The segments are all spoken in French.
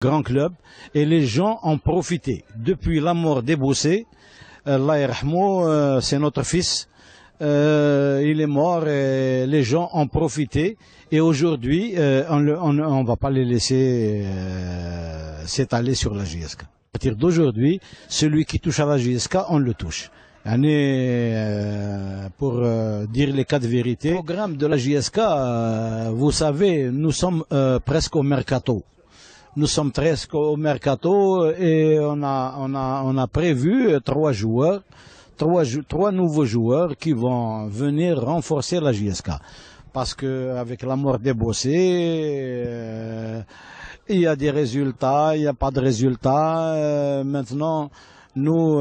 Grand club, et les gens ont profité. Depuis la mort d'Eboussé, Allah yarhamou, c'est notre fils, il est mort et les gens ont profité. Et aujourd'hui, on ne va pas les laisser s'étaler sur la JSK. À partir d'aujourd'hui, celui qui touche à la JSK, on le touche. Pour dire les cas de vérité, le programme de la JSK, vous savez, nous sommes presque au mercato. Nous sommes presque au mercato et on a prévu trois nouveaux joueurs qui vont venir renforcer la JSK. Parce que avec la mort des Bossé, il y a des résultats, il n'y a pas de résultats. Maintenant, nous,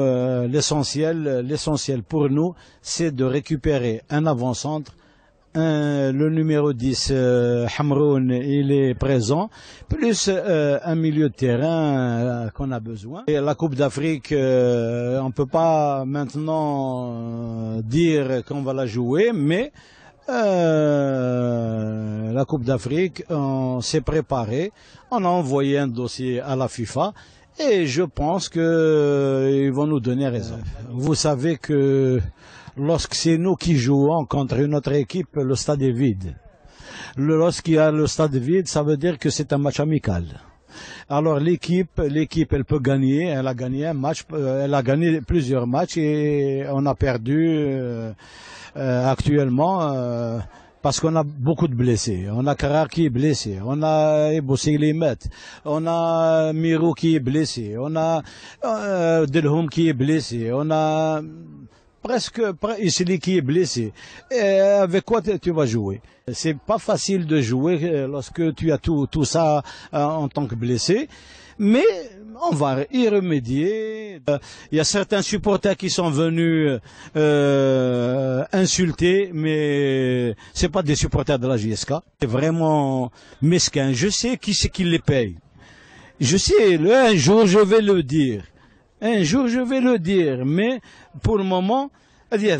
l'essentiel pour nous, c'est de récupérer un avant-centre. Le numéro 10, Hamroun, il est présent, plus un milieu de terrain qu'on a besoin. Et la Coupe d'Afrique, on ne peut pas maintenant dire qu'on va la jouer, mais la Coupe d'Afrique, on s'est préparé, on a envoyé un dossier à la FIFA et je pense qu'ils vont nous donner raison. Vous savez que lorsque c'est nous qui jouons contre une autre équipe, le stade est vide. Lorsqu'il y a le stade vide, ça veut dire que c'est un match amical. Alors l'équipe, elle peut gagner, elle a gagné un match, elle a gagné plusieurs matchs et on a perdu actuellement parce qu'on a beaucoup de blessés. On a Karar qui est blessé, on a Eboussé Limet, on a Miro qui est blessé, on a Delhoum qui est blessé, on a presque Isili qui est blessé. Et avec quoi tu vas jouer? C'est pas facile de jouer lorsque tu as tout ça en tant que blessé, mais on va y remédier. Il y a certains supporters qui sont venus insulter, mais c'est pas des supporters de la JSK. C'est vraiment mesquin. Je sais qui c'est qui les paye. Je sais, un jour je vais le dire. Un jour je vais le dire, mais pour le moment, des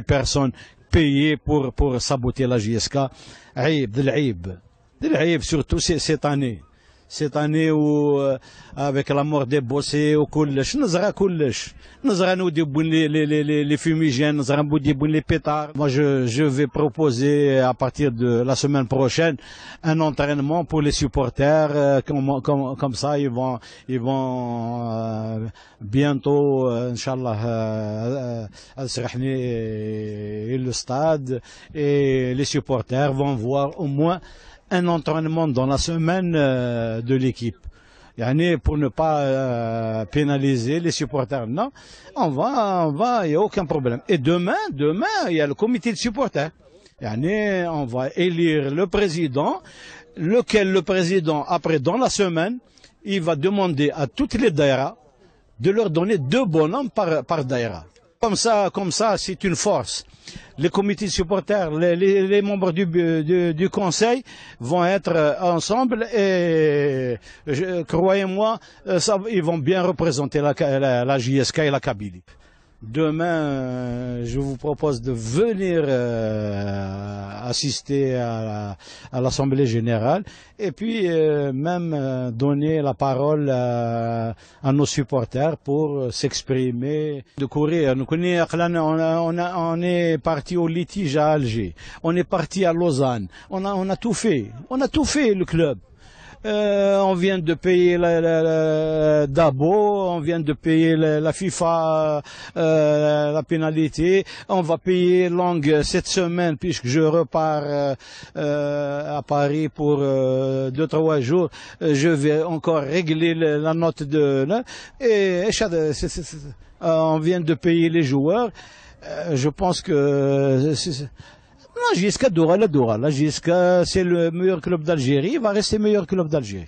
personnes payées pour saboter la JSK. Surtout cette année. Cette année où, avec la mort des Bossé, ou كلش نزرع كلش نزرع les fumigènes, نزرع les pétards. Moi, je vais proposer à partir de la semaine prochaine un entraînement pour les supporters, comme ça ils vont bientôt, Inch'Allah, le stade et les supporters vont voir au moins un entraînement dans la semaine de l'équipe. Pour ne pas pénaliser les supporters. Non, on va, il n'y a aucun problème. Et demain, il y a le comité de supporters. On va élire le président, lequel le président, après, dans la semaine, il va demander à toutes les daïras de leur donner 2 bonhommes par daïra. Comme ça, c'est une force. Les comités de supporters, les membres du conseil vont être ensemble et croyez-moi, ils vont bien représenter la JSK et la Kabylie. Demain, je vous propose de venir assister à l'Assemblée Générale et puis même donner la parole à nos supporters pour s'exprimer, de courir. On est parti au litige à Alger, on est parti à Lausanne, on a tout fait, le club. On vient de payer Dabo, on vient de payer la FIFA, la pénalité. On va payer Lang cette semaine puisque je repars à Paris pour 2-3 jours. Je vais encore régler la note et on vient de payer les joueurs. Je pense que la JSK Dora. La JSK, c'est le meilleur club d'Algérie, il va rester le meilleur club d'Algérie.